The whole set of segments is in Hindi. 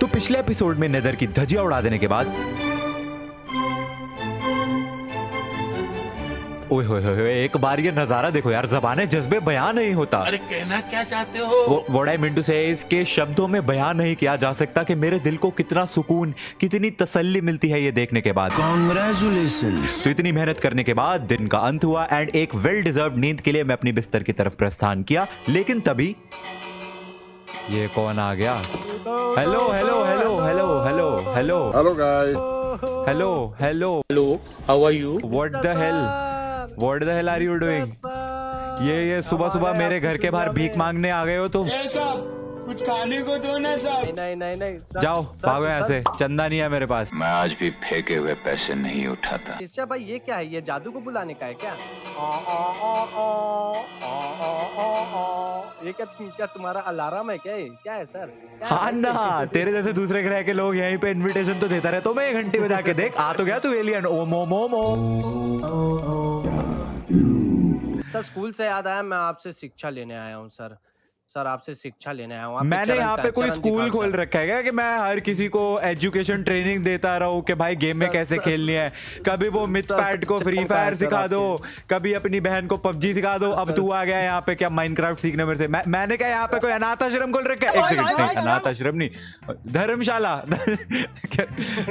तो पिछले एपिसोड में नेदर की धज्जियां उड़ा देने के बाद ओए होए होए, एक बार ये नजारा देखो यार, ज़बाने जज्बे बयान नहीं होता। अरे कहना क्या चाहते हो? What I mean to say is के शब्दों में बयान नहीं किया जा सकता कि मेरे दिल को कितना सुकून, कितनी तसल्ली मिलती है ये देखने के बाद। Congratulations. तो इतनी मेहनत करने के बाद दिन का अंत हुआ एंड एक वेल डिजर्व नींद के लिए मैं अपनी बिस्तर की तरफ प्रस्थान किया। लेकिन तभी ये कौन आ गया? Hello hello hello hello hello hello Hello guys. Hello hello hello, how are you? What the hell are you doing? ये सुबह सुबह मेरे घर के बाहर भीख मांगने आ गए हो तुम? कुछ खाने को दो ना साहब। नहीं सर, जाओ सर, भागो यहाँ से, चंदा नहीं है मेरे पास। मैं आज भी फेंके हुए पैसे नहीं उठाता। निश्चय भाई ये क्या है? ये जादू को बुलाने का है क्या? ये क्या तुम्हारा अलार्म है क्या? ये क्या है सर? क्या है हाँ भाई? ना, तेरे जैसे दूसरे ग्रह के लोग यहीं पे इनविटेशन तो देता रहे, तो मैं 1 घंटे बजा के देख, आ तो गया तू एलियन। ओ मो मो मो। सर स्कूल से याद आया, मैं आपसे शिक्षा लेने आया हूँ सर। सर आपसे शिक्षा लेने आया हूँ। आपके मैंने चरण यहाँ का- पे कोई चरण स्कूल दिखाओ खोल सर। रखा है क्या कि मैं हर किसी को एजुकेशन ट्रेनिंग देता रहूं कि भाई गेम में सर, कैसे सर, खेलनी है? कभी वो मिथ सर, पैट को सर, फ्री चरण फायर का है सिखा सर दो, कभी अपनी बहन को पबजी सिखा दो, अब तू आ गया यहाँ पे क्या माइनक्राफ्ट सीखने मेरे से? मैंने क्या यहाँ पे कोई अनाथ आश्रम खोल रखा है? एक सेकंड, नहीं अनाथ आश्रम नहीं, धर्मशाला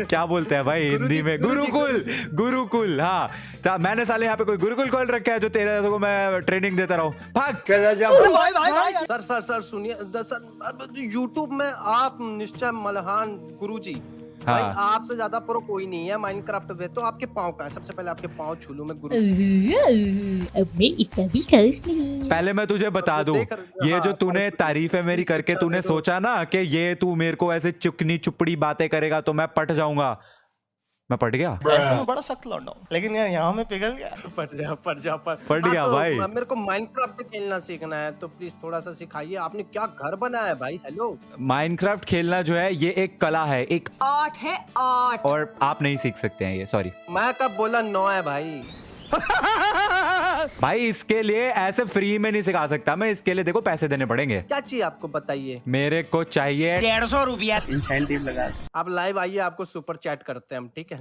क्या बोलते हैं भाई हिंदी में? गुरुकुल। गुरुकुल, हाँ मैंने साले यहाँ पे कोई गुरुकुल खोल रखा है जो तेरे जैसों को मैं ट्रेनिंग देता रहूं। भाग। सर सुनिए सर, यूट्यूब में आप निश्चय मल्हान गुरुजी, हाँ। भाई आपसे ज्यादा प्रो कोई नहीं है माइनक्राफ्ट में। तो आपके पाँव का है? सबसे पहले आपके पाँव छू लूं मैं गुरु। अब मैं इतना भी खास नहीं। पहले मैं तुझे बता दूं, ये जो तूने तारीफ है मेरी करके तूने सोचा ना कि ये तू मेरे को ऐसे चुकनी चुपड़ी बातें करेगा तो मैं पट जाऊंगा। मैं पट गया। ऐसे में बड़ा सख्त लौंडा हूं, लेकिन यार यहाँ में पिघल गया। पट जा पट गया तो भाई। मेरे को माइनक्राफ्ट खेलना सीखना है, तो प्लीज थोड़ा सा सिखाइए। आपने क्या घर बनाया है भाई? हेलो, माइनक्राफ्ट खेलना जो है ये एक कला है, एक आर्ट है आर्ट। और आप नहीं सीख सकते हैं ये, सॉरी मैं कब बोला 9 है भाई? भाई इसके लिए ऐसे फ्री में नहीं सिखा सकता मैं, इसके लिए देखो पैसे देने पड़ेंगे। क्या चाहिए आपको बताइए? मेरे को चाहिए 150 रुपया। Incentive लगा। आप लाइव आइए, आपको सुपर चैट करते हैं हम, ठीक है?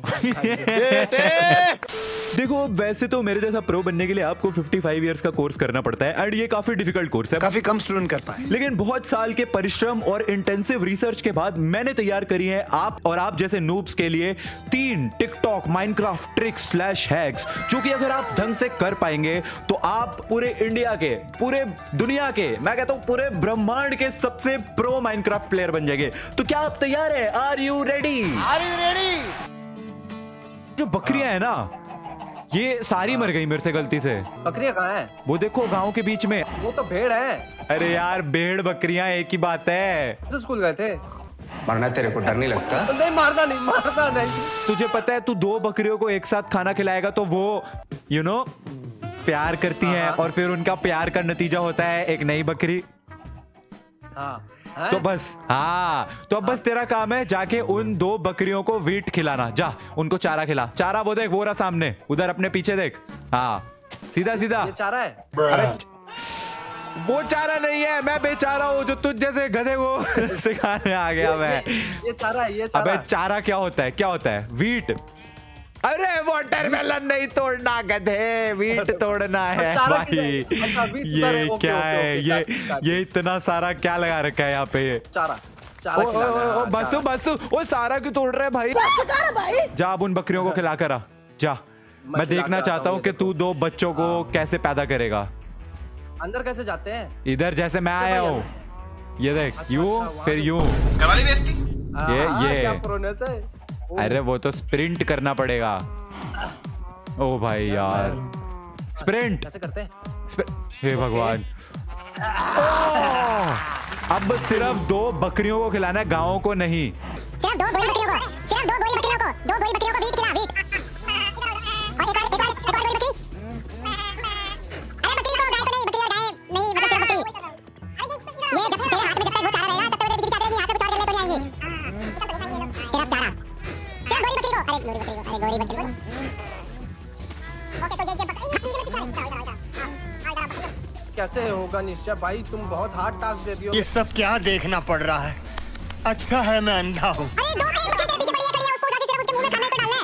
देखो वैसे तो मेरे जैसा प्रो बनने के लिए आपको 55 इयर्स का कोर्स करना पड़ता है एंड ये काफी डिफिकल्ट कोर्स है, काफी कम स्टूडेंट कर पाए। लेकिन बहुत साल के परिश्रम और इंटेंसिव रिसर्च के बाद मैंने तैयार करी है आप जैसे नूब्स के लिए 3 TikTok Minecraft tricks slash hacks, जो कि अगर आप ढंग से कर पाएंगे तो आप पूरे इंडिया के, पूरे दुनिया के, मैं कहता हूं पूरे ब्रह्मांड के सबसे प्रो माइनक्राफ्ट प्लेयर बन जाएंगे। तो क्या आप तैयार है? Are you ready? जो बकरियां है ना, ये सारी मर गई मेरे से गलती से। बकरियां कहाँ है? वो देखो गांव के बीच में। वो तो भेड़ है। अरे यार भेड़ बकरियां एक ही बात है। तो स्कूल गए थे? मरना तेरे को डर नहीं लगता? नहीं, मारना नहीं। तुझे पता है तू 2 बकरियों को एक साथ खाना खिलाएगा तो वो यू नो प्यार करती हैं और फिर उनका प्यार का नतीजा होता है एक नई बकरी। हाँ तो बस हाँ, तो अब बस तेरा काम है जाके उन 2 बकरियों को वीट खिलाना। जा उनको चारा खिला। चारा वो देख, वो रहा सामने, उधर अपने पीछे देख। हाँ सीधा सीधा। ये चारा है? अरे वो चारा नहीं है, मैं बेचारा हूँ जो तुझ जैसे गधे को सिखाने आ गया मैं। ये चारा है, ये चारा। अबे चारा क्या होता है? क्या होता है? वीट। अरे वाटरमेलन नहीं तोड़ना गधे, वीट तोड़ना है चारा भाई। किधर है? अच्छा, वीट उधर है। ये ओके, क्या ओके, है? ओके, ये इतना सारा क्या लगा रखा है यहाँ पे? ये चारा ओ, खिलाना है, हाँ, बसु चारा। बसु, वो सारा क्यों तोड़ रहा है भाई? जा अब उन बकरियों को खिला कर आ जा। मैं खिला देखना के चाहता आता हूँ हूँ, कि ये तू 2 बच्चों को कैसे पैदा करेगा। अंदर कैसे जाते हैं? इधर जैसे मैं अच्छा आया भाई, हूँ, ये देख अच्छा, यूं वहाँ फिर से- यूं। हाँ, ये क्या प्रोनेस है? ओ, अरे वो तो स्प्रिंट करना पड़ेगा। ओ भाई यार, स्प्रिंट। कैसे करते हैं? हे भगवान। अब सिर्फ 2 बकरियों को खिलाना है, गाँव को नहीं। सिर्फ 2 बोली बकरियों को, सिर्फ 2 बोली बकरियों को, 2 बोली बकरियों को वीट खिला, वीट। और एक और बोली बकरी। अरे बकरी को, गाय को नहीं, बकरी और गाय नहीं, मतलब सिर्फ बकरी। ये जब तेरे हाथ में जब तक वो चारा रहेगा तब तक वो बेचारे रहेंगे, हाथ में कुछ और कर ले तो नहीं आएंगे। सिर्फ चारा, सिर्फ गोरी बकरी को, अरे गोरी बकरी को। ओके तो ये बकरी कैसे होगा निश्चय भाई? तुम बहुत हार्ड टास्क दे दियो। ये सब क्या देखना पड़ रहा है? अच्छा है मैं अंधा हूँ। अरे 2 बकरी के पीछे पड़ी है, खड़ी है, उसको उठा के सिर्फ उसके मुंह में खाने को डालना है।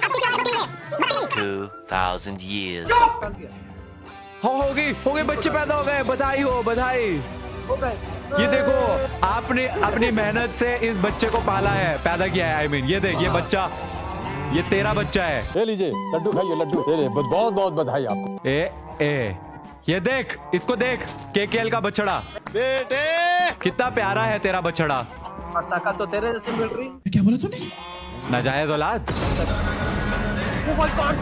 अब की क्या है बकरी? 2000 years. होगी बच्चे पैदा हो गए, बधाई हो, बधाई। हो गए। ये देखो आपने अपनी मेहनत से इस बच्चे को पाला है, पैदा किया है। आई मीन ये देख, ये बच्चा, ये तेरा बच्चा है। ले लीजिए लड्डू खाइए, लड्डू बहुत बहुत बधाई आपको। ए ये देख, इसको देख, केकेएल का बछड़ा। बेटे कितना प्यारा है तेरा बछड़ा। और शकल तो तेरे जैसे मिल रही। क्या बोला तूने? नाजायज औलाद। Oh my God!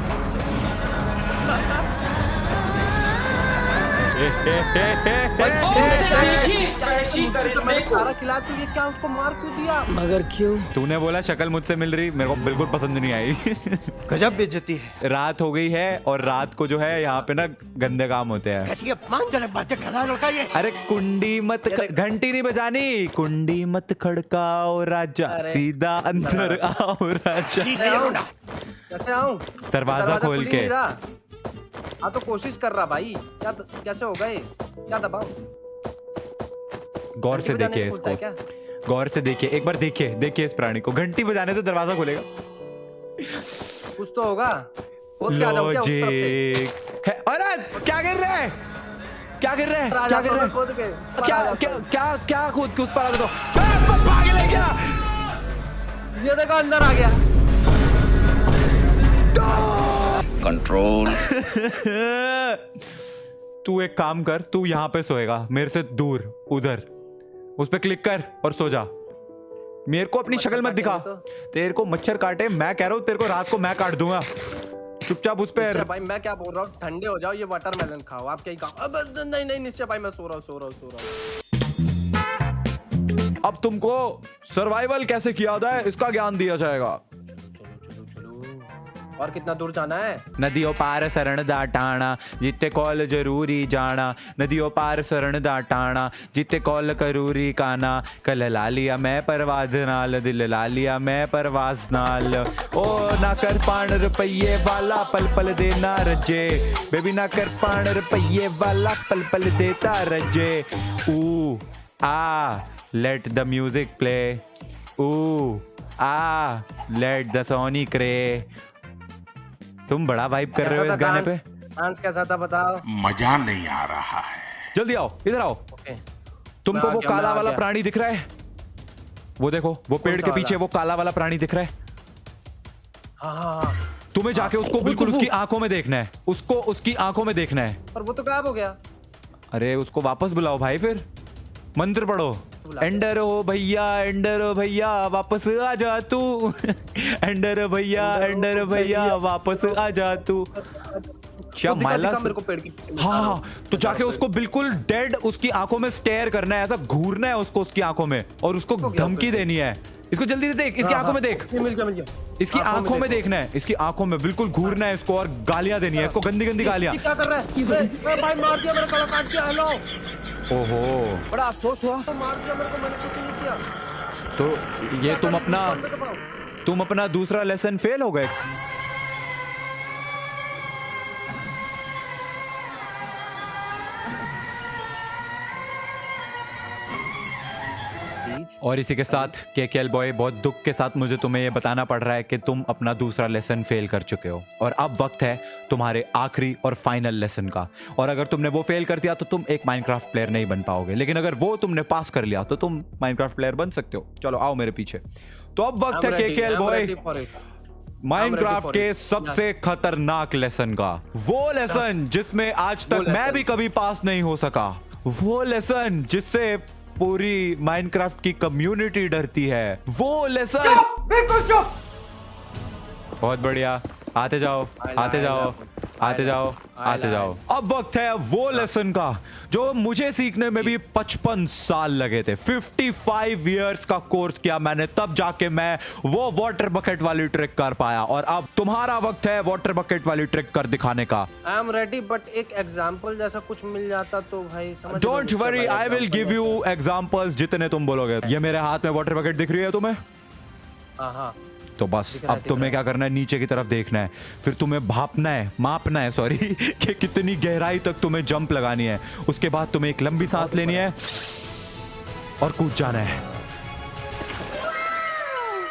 मैंने खाना खिलाया तो ये क्या उसको मार क्यों दिया? मगर क्यों? तूने बोला शक्ल मुझसे मिल रही, मेरे को बिल्कुल पसंद नहीं आई। गजब बेइज्जती है। रात हो गई है और रात को जो है यहाँ पे ना गंदे काम होते हैं। ऐसी अपमानजनक बातें कर रहा है लड़का ये। अरे कुंडी मत, घंटी नहीं बजानी, कुंडी मत खड़काओ राजा, सीधा अंदर आओ राजा। कैसे आऊं? दरवाजा खोल खुल ही के। नहीं रहा। हाँ तो कोशिश कर रहा भाई। कैसे होगा ये? क्या दबाओ? गौर से घंटी बजाने देखिए से खुलता है क्या? इसको, गौर से देखिए, एक बार देखिए इस प्राणी को। घंटी बजाने से दरवाजा खुलेगा। कुछ तो होगा। खोद के आ जाऊं क्या उस तरफ से? लॉजिक है। अरे क्या कर रहे हैं? क्या कर रहे हैं? आ क्या जाता कर रहे हूं, हैं? खोद के। क्या आ जाता क्या हूं। क्या क्या खुद के उस पर आ दो। पागल है क्या? ये देखो अंदर आ गया। कंट्रोल। तू एक काम कर, तू यहाँ पे सोएगा मेरे से दूर, उधर उस पे क्लिक कर और सो जा। मेरे को अपनी शक्ल मत दिखा। तेरे को मच्छर काटे, मैं कह रहा हूँ तेरे को रात को मैं काट दूंगा। चुपचाप उस पे। भाई मैं क्या बोल रहा हूँ, ठंडे हो जाओ, ये वाटरमेलन खाओ। आप क्या ही खाओ? अब नहीं निश्चय भाई, मैं सो रहा हूँ। अब तुमको सर्वाइवल कैसे किया होता है इसका ज्ञान दिया जाएगा। और कितना दूर जाना है? नदियों पार शरण दा टाणा, जिते कॉल जरूरी जाना। नदियों पार शरण दा टाणा, जिते कॉल करूरी काना। कल ला लिया मैं परवाज नाल, दिल ला लिया मैं परवाज नाल। ओ ना कर पाण रुपये वाला, पल पल देना रजे। बेबी ना कर पाण रुपये वाला, पल पल देता रजे। ऊ आ लेट द म्यूजिक प्ले, ऊ आ लेट द सोनी क्रे। तुम बड़ा वाइब कर रहे हो इस गाने पे। डांस कैसा था बताओ? मजा नहीं आ रहा है। जल्दी आओ, इधर आओ। तुमको वो काला वाला प्राणी दिख रहा है? वो देखो, वो पेड़ के पीछे वो काला वाला प्राणी दिख रहा है। हाँ। तुम्हें जाके उसको बिल्कुल उसकी आंखों में देखना है, उसको उसकी आंखों में देखना है। पर वो तो गायब हो गया। अरे उसको वापस बुलाओ भाई, फिर मंत्र पढ़ो। एंडर हो भैया वापस आ जा तू। एंडर भैया वापस आ जा तू। क्या माला मेरे को पेड़ की। हाँ, तो जाके उसको बिल्कुल डेड उसकी आंखों में स्टेयर करना है, ऐसा घूरना है उसको उसकी आंखों में, और उसको धमकी देनी है। इसको जल्दी से देख, इसकी आंखों में देख। मिल गया। इसकी आंखों में देखना है, इसकी आंखों में बिल्कुल घूरना है इसको, और गालियां देनी है इसको, गंदी गंदी गालियां। क्या कर रहा है? भाई मार दिया, मेरा गला काट दिया। हेलो, ओहो, बड़ा अफसोस हुआ। मार दिया मेरे को, मैंने कुछ नहीं किया। तो ये तुम अपना दूसरा लेसन फेल हो गए। और इसी के साथ केकेएल बॉय बहुत दुख के साथ मुझे तुम्हें ये बताना पड़ रहा है कि तुम अपना दूसरा लेसन फेल कर चुके हो, और अब वक्त है तुम्हारे आखिरी और फाइनल लेसन का। और अगर तुमने वो फेल कर दिया तो तुम एक माइनक्राफ्ट प्लेयर नहीं बन पाओगे, लेकिन अगर वो तुमने पास कर लिया तो तुम माइनक्राफ्ट प्लेयर बन सकते हो। चलो आओ मेरे पीछे। तो अब वक्त है केकेएल बॉय माइनक्राफ्ट के सबसे खतरनाक लेसन का, वो लेसन जिसमें आज तक मैं भी कभी पास नहीं हो सका, वो लेसन जिससे पूरी माइनक्राफ्ट की कम्युनिटी डरती है, वो लेसन। बिल्कुल चुप। बहुत बढ़िया, आते जाओ आते जाओ आते जाओ आते जाओ। अब वक्त है वो लेसन का जो मुझे सीखने में भी 55 साल लगे थे। 55 इयर्स का कोर्स किया मैंने, तब जाके मैं वो वाटर बकेट वाली ट्रिक कर पाया, और अब तुम्हारा वक्त है वाटर बकेट वाली ट्रिक कर दिखाने का। आई एम रेडी, बट एक एग्जांपल जैसा कुछ मिल जाता तो भाई समझ। Don't worry, I will give you examples जितने तुम बोलोगे। ये मेरे हाथ में वाटर बकेट दिख रही है तुम्हें? हाँ। तो बस अब तुम्हें क्या करना है, नीचे की तरफ देखना है, फिर तुम्हें भापना है, मापना है सॉरी, कि कितनी गहराई तक तुम्हें जंप लगानी है। उसके बाद तुम्हें एक लंबी सांस लेनी है और कूद जाना है।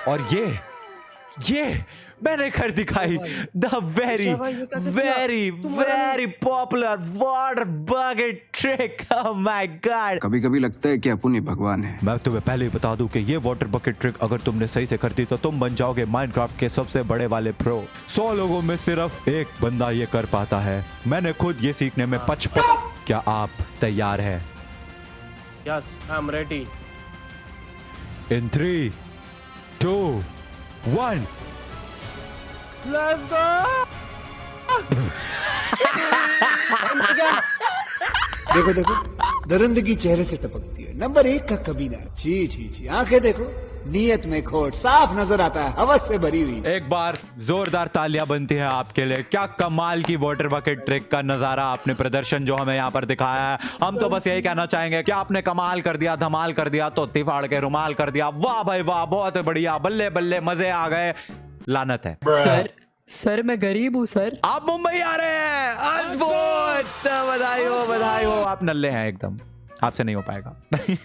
और ये मैंने कर दिखाई the very very very popular water bucket trick. Oh my God, कभी कभी लगता है कि अपन ही भगवान है। मैं तुम्हें पहले ही बता दूं कि ये वाटर बकेट ट्रिक अगर तुमने सही से कर दी तो तुम बन जाओगे माइनक्राफ्ट के सबसे बड़े वाले प्रो। 100 लोगों में सिर्फ एक बंदा ये कर पाता है। मैंने खुद ये सीखने में 55। क्या आप तैयार है? Yes I am ready. In 3, 2, 1 let's go. देखो देखो, दरिंदगी चेहरे से टपकती है। नंबर 1 का कमीना। छी छी छी, आंखें देखो, नीयत में खोट साफ नजर आता है, हवस से भरी हुई। एक बार जोरदार तालियां बनती हैं आपके लिए। क्या कमाल की वाटर बकेट ट्रिक का नजारा, आपने प्रदर्शन जो हमें यहाँ पर दिखाया है। हम तो बस यही कहना चाहेंगे कि आपने कमाल कर दिया, धमाल कर दिया, तो फाड़ के रुमाल कर दिया। वाह भाई वाह, बहुत बढ़िया, बल्ले बल्ले, मजे आ गए। लानत है सर मैं गरीब हूँ सर। आप मुंबई आ रहे हैं, अद्भुत, बधाई हो। आप नल्ले हैं एकदम, आपसे नहीं हो पाएगा। नहीं,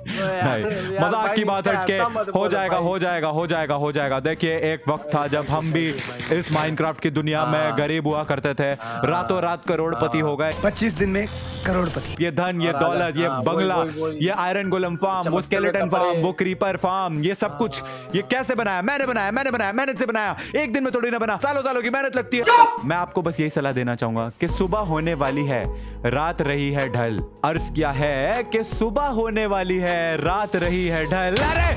मजाक की बात हटके हो जाएगा। देखिए एक वक्त था जब हम भी इस माइनक्राफ्ट की दुनिया में गरीब हुआ करते थे, रातों रात करोड़पति हो गए। 25 दिन में करोड़पति। ये धन, ये दौलत, ये बंगला, ये आयरन गोलम फार्म, वो स्केलेटन फार्म, वो क्रीपर फार्म, ये सब कुछ ये कैसे बनाया? मैंने बनाया, मेहनत से बनाया। एक दिन में थोड़ी ना बना, सालों सालों की मेहनत लगती है। मैं आपको बस यही सलाह देना चाहूंगा कि सुबह होने वाली है, रात रही है ढल। अर्ज किया है कि सुबह होने वाली है, रात रही है ढल। अरे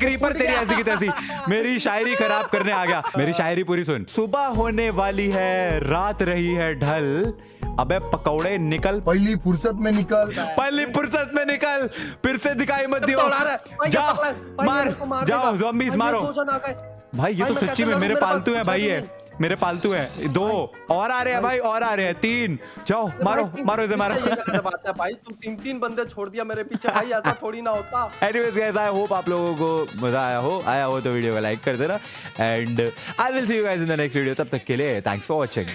क्रीपर तेरी ऐसी की तैसी मेरी शायरी खराब करने आ गया। मेरी शायरी पूरी सुन। सुबह होने वाली है, रात रही है ढल। अबे पकौड़े निकल, पहली फुर्सत में निकल, फिर से दिखाई मत दियो। जाओ मार, जाओ ज़ॉम्बीज़ मारो। भाई ये तो सच्ची में मेरे पालतू हैं भाई, ये मेरे पालतू हैं। 2 और आ रहे हैं भाई, और आ रहे हैं। 3 जाओ मारो इसे मारो। बात है भाई, तू 3 बंदे छोड़ दिया मेरे पीछे भाई, ऐसा थोड़ी ना होता। एनीवेज गाइस, आई होप आप लोगों को मजा आया हो तो वीडियो को लाइक कर देना and I will see you guys in the next video. तब तक के लिए थैंक्स फॉर वॉचिंग।